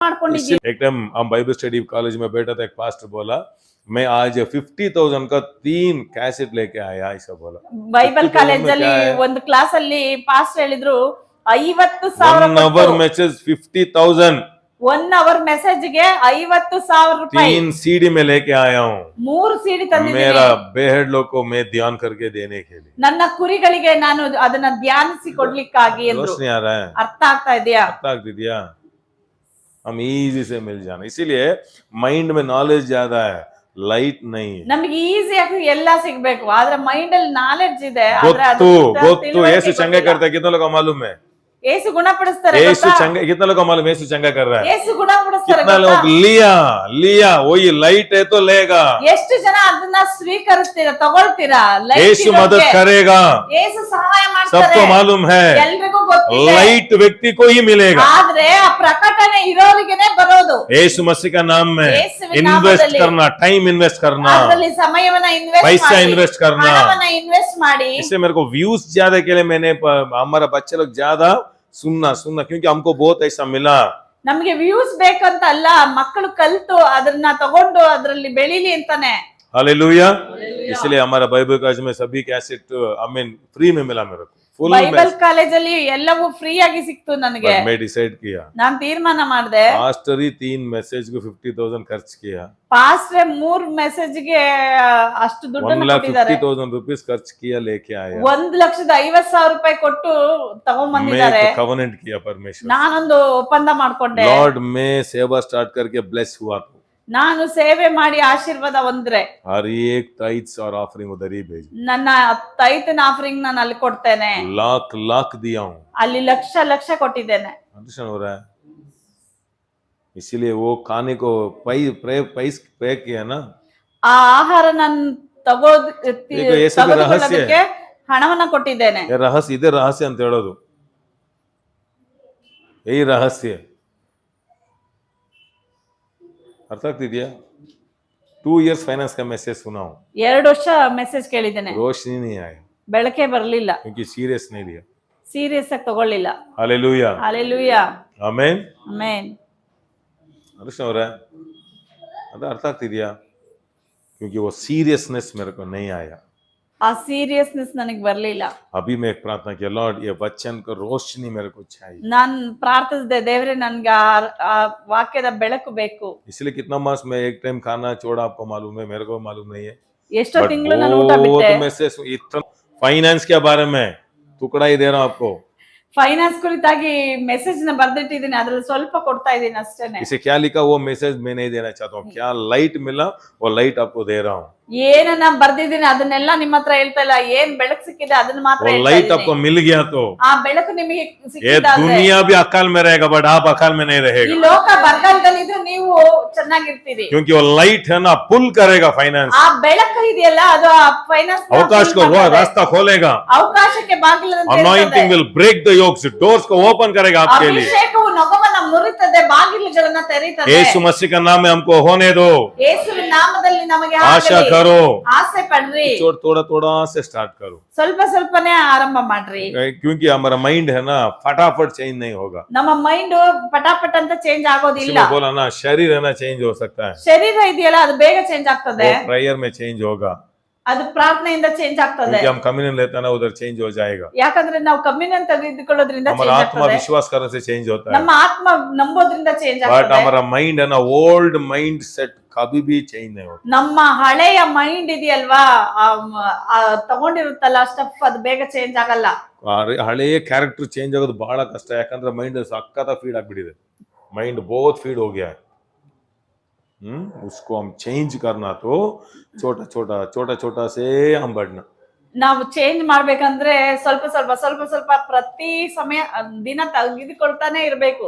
एक टाइम हम Bible study college में बैठा था, एक पास्टर बोला मैं आज 50,000 का 3 कैसेट लेके आया, ऐसा बोला। ಬೈಬಲ್ ಕಾಲೇಜಲ್ಲಿ ಒಂದು ಕ್ಲಾಸ್ ಅಲ್ಲಿ ಪಾಸ್ಟರ್ ಹೇಳಿದ್ರು 50,000 1 hour message 50,000, 1 hour ಮೆಸೇಜ್ ಗೆ 50,000 ರೂಪಾಯಿ 3 सीडी में लेके आया हूँ। 3 सीडी ತಂದಿದ್ದೀನಿ। मेरा बेहद लोग को मैं ध्यान करके देने के लिए, ನನ್ನ ಕುರಿಗಳಿಗೆ ನಾನು ಅದನ್ನ ಧ್ಯಾನಿಸಿ ಕೊಡ್ಲಿಕ್ಕಾಗಿ ಎಂದು। रोशनी आ रहा है, ಅರ್ಥ ಆಗ್ತಾ ಇದೆಯಾ? अर्थ आग दिया, हम इजी से मिल जाना। इसीलिए माइंड में नॉलेज ज्यादा है, लाइट नहीं है। ನಮಗೆ ಈಸಿಯಾಗಿ ಎಲ್ಲ ಸಿಗಬೇಕು, ಆದ್ರೆ ಮೈಂಡ್ ಅಲ್ಲಿ ನಾಲೆಡ್ಜ್ ಇದೆ, ಆದ್ರೆ ಗೊತ್ತು ಗೊತ್ತು ಯೇಸು ಚಂಗ करता है, कितना लोग को मालूम है? ಯೇಸು ಗುಣಪಡಿಸ್ತಾರೆ, यीशु चंगा, कितना लोग को मालूम यीशु चंगा कर रहा है? ಯೇಸು ಗುಣಪಡಿಸ್ತಾರೆ, कितना लोग लिया वही लाइट है तो लेगा। ಎಷ್ಟು ಜನ ಅದನ್ನ ಸ್ವೀಕರಿಸ್ತೀರಾ, ತಗೊಳ್ತೀರಾ? यीशु मदद करेगा, ಯೇಸು ಸಹಾಯ ಮಾಡ್ತಾರೆ, सबको मालूम है, ಎಲ್ರಿಗೂ ಗೊತ್ತಿದೆ। लाइट व्यक्ति को ही मिलेगा, ಆದ್ರೆ ಆ ಪ್ರಕಟಣೆ ಇರೋರಿಗೆನೇ ಬರೋದು। यीशु मसीह का नाम में इन्वेस्ट करना, टाइम इन्वेस्ट करना, ಅದರಲ್ಲಿ ಸಮಯವನ್ನ ಇನ್ವೆಸ್ಟ್ ಮಾಡಿ, पैसा इन्वेस्ट करना, ಹಣವನ್ನ ಇನ್ವೆಸ್ಟ್ ಮಾಡಿ। इससे मेरे को व्यूज ज्यादा के लिए मैंने हमारा बच्चे लोग ज्यादा सुनना क्योंकि हमको बहुत ऐसा मिला। ನಮಗೆ ವ್ಯೂಸ್ ಬೇಕಂತ ಅಲ್ಲ, ಮಕ್ಕಳು ಕಲ್ತು ಅದನ್ನ ತಗೊಂಡು ಅದರಲ್ಲಿ ಬೆಳಿಲಿ ಅಂತಾನೆ। हालेलुया। इसलिए हमारा बाइबल कॉलेज में सभी कैसेट फ्री में मिला मेरे को, फुल ಬೈಬಲ್ ಕಾಲೇಜಲ್ಲಿ ಎಲ್ಲವೂ ಫ್ರೀ ಆಗಿ ಸಿಕ್ತು ನನಗೆ। मैं डिसाइड किया, ನಾನು ತೀರ್ಮಾನ ಮಾಡಿದೆ, पास्टर ही 3 मैसेज को 50,000 खर्च किया, ಪಾಸ್ಟ್ರೆ 3 ಮೆಸೇಜ್ ಗೆ ಅಷ್ಟು ದುಡ್ಡನ್ನು ಕೊಟ್ಟಿದ್ದಾರೆ। 1,50,000 रुपीस खर्च किया, लेके आया, 1,50,000 ರೂಪಾಯಿ ಕೊಟ್ಟು ತಗೊಂಡ್ ಬಂದಿದ್ದಾರೆ। मैं कवनेंट किया परमेश्वर, ನಾನೊಂದು ಒಪ್ಪಂದ ಮಾಡ್ಕೊಂಡೆ, लॉर्ड मैं सेवा स्टार्ट करके ब्लेस हुआ तो ನಾನು ಸೇವೆ ಮಾಡಿ ಆಶೀರ್ವಾದ ಹೊಂದ್ರೆ हर एक टाइट्स और ऑफरिंग उधर ही भेज, ನನ್ನ ಟೈತನ ಆಫರಿಂಗ್ ನಾನು ಅಲ್ಲಿ ಕೊಡ್ತೇನೆ, लाख दिया हूँ, ಅಲ್ಲಿ ಲಕ್ಷ ಕೊಟ್ಟಿದ್ದೇನೆ। अंडरस्टैंड हो रहा है? इसीलिए वो खाने को पे किया ना, ಆ ಆಹಾರ ನಾನು ತಗೊಳ್ಳೋದಕ್ಕೆ ಹಣವನ್ನ ಕೊಟ್ಟಿದ್ದೇನೆ। रहस्य इधर रहस्य ಅಂತ ಹೇಳೋದು, यही रहस्य। अर्थ ಆಗ್ತಿದ್ಯಾ? 2 years फाइनेंस का मैसेज सुना हूं, 2 ವರ್ಷ ಮೆಸೇಜ್ ಕೇಳಿದ್ದೇನೆ, रोशनी नहीं आया, ಬೆಳಕೆ ಬರಲಿಲ್ಲ, क्योंकि सीरियस नहीं लिया। ಸೀರಿಯಸ್ ಆಗಿ ತಗೊಳ್ಳಿಲ್ಲ। हालेलुया, हालेलुया, आमेन, ಆಮೆನ್। अंडरस्टैंड हो रहा है? ಅದು ಅರ್ಥ ಆಗ್ತಿದ್ಯಾ? क्योंकि वो सीरियसनेस मेरे को नहीं आया, ಆ ಸೀರಿಯಸ್ನೆಸ್ ನನಗೆ ಬರಲಿಲ್ಲ। अभी मैं एक प्रार्थना किया, लॉर्ड ये वचन को रोशनी मेरे को चाहिए। ನಾನು ಪ್ರಾರ್ಥಿಸಿದೆ, ದೇವರೇ ನನಗೆ ಆ ವಾಕ್ಯದ ಬೆಳಕು ಬೇಕು। इसलिए कितना मास में एक टाइम खाना छोड़ा, आपको मालूम है, मेरे को मालूम नहीं है। ಎಷ್ಟೋ ತಿಂಗಳು ನಾನು ಊಟ ಬಿಟ್ಟೆ। मैसेज इतना फाइनेंस के बारे में टुकड़ा ही दे रहा हूं आपको, ಫೈನಾನ್ಸ್ ಕುರಿತಾಗಿ ಮೆಸೇಜ್ ನ ಬರ್ದಿಟ್ಟಿದ್ದೀನಿ, ಅದ್ರಲ್ಲಿ ಸ್ವಲ್ಪ ಕೊಡ್ತಾ ಇದ್ದೀನಿ ಅಷ್ಟೇನೆ। इसे क्या लिखा वो मैसेज मैं नहीं देना चाहता हूँ, क्या लाइट मिला वो लाइट आपको दे रहा हूँ। ಏನನ್ನ ಬರ್ದಿದ್ದೀನಿ ಅದನ್ನೆಲ್ಲ ನಿಮ್ಮ ಹತ್ರ ಹೇಳ್ತಾ ಇಲ್ಲ, ಏನ್ ಬೆಳಕು ಸಿಕ್ಕಿದೆ ಅದನ್ನ ಮಾತ್ರ वो ಹೇಳ್ತಾ लाइट ಇದ್ದೀನಿ। आपको मिल गया तो ಆ ಬೆಳಕು ನಿಮಗೆ ये ಸಿಕ್ಕಿದಾದ್ರೆ दुनिया भी अकाल में रहेगा, बट आप अकाल में नहीं ಈ रहेगा, ಲೋಕ ಬರಗಾಲದಲ್ಲಿ ಇದ್ರೆ ನೀವು ಚೆನ್ನಾಗಿರ್ತೀರಿ। क्योंकि वो लाइट है ना, पुल करेगा फाइनेंस, ಆ ಬೆಳಕು ಇದೆಯಲ್ಲ ಅದು ಆ ಫೈನಾನ್ಸ್ अवकाश को रास्ता खोलेगा, ಅವಕಾಶಕ್ಕೆ ಬಾಗಿಲನ್ನು anointing will break the yokes, doors को ओपन करेगा आपके लिए। ಅಭಿಷೇಕವು ನೊಗವನ್ನ ಮುರಿತದೆ, ಬಾಗಿಲುಗಳನ್ನ ತೆರೀತದೆ। यीशु मसीह का नाम में हमको होने दो, ಯೇಸುವಿನ ನಾಮದಲ್ಲಿ ನಮಗೆ आशा ಆಗಲಿ। करो, ಆಸೆ ಪಡ್ರಿ, थोड़ा से स्टार्ट करो, ಸ್ವಲ್ಪನೇ ಆರಂಭ ಮಾಡ್ರಿ। क्योंकि हमारा माइंड है ना फटाफट चेंज नहीं होगा। ನಮ್ಮ ಮೈಂಡ್ पटापट ಅಂತ ಚೇಂज ಆಗೋದಿಲ್ಲ। बोला ना शरीर है ना चेंज हो सकता है, ಶರೀರ ಇದೆಯಲ್ಲ ಅದು ಬೇಗ ಚೇಂಜ್ ಆಗ್ತದೆ, प्रेयर में चेंज होगा, ಅದು ಪ್ರಾರ್ಥನೆಯಿಂದ ಚೇಂಜ್ ಆಗ್ತದೆ। क्योंकि हम कम्युनियन लेते हैं ना, उधर चेंज हो जाएगा। ಯಾಕಂದ್ರೆ ನಾವು ಕಮ್ಯುನಿಯನ್ ತೆಗೆದುಕೊಳ್ಳೋದ್ರಿಂದ हमारा ಚೇಂಜ್ आत्मा ಆಗ್ತದೆ, विश्वास करने से चेंज होता है, ನಮ್ಮ ಆತ್ಮ ನಂಬೋದ್ರಿಂದ ಚೇಂಜ್ बट ಆಗ್ತದೆ। हमारा माइंड है ना ओल्ड माइंड सेट कभी भी चेंज नहीं होता। ನಮ್ಮ ಹಳೆಯ ಮೈಂಡ್ ಇದೆಯಲ್ವಾ, ತಗೊಂಡಿರುತ್ತಲ್ಲ ಸ್ಟಫ್, ಅದು ಬೇಗ ಚೇಂಜ್ ಆಗಲ್ಲ। ಹಳೆಯ ಕ್ಯಾರೆಕ್ಟರ್ ಚೇಂಜ್ ಆಗೋದು ಬಹಳ ಕಷ್ಟ, ಯಾಕಂದ್ರೆ ಮೈಂಡ್ ಸಕ್ಕತ್ತ ಫೀಡ್ ಆಗ್ಬಿಟ್ಟಿದೆ, माइंड बहुत फीड हो गया है। उसको हम चेंज करना तो छोटा से हम बढ़ना। ನಾವು ಚೇಂಜ್ ಮಾಡ್ಬೇಕಂದ್ರೆ ಸ್ವಲ್ಪ ಪ್ರತಿ ಸಮಯ ದಿನ ತೆಗೆದುಕೊಳ್ತಾನೆ ಇರ್ಬೇಕು।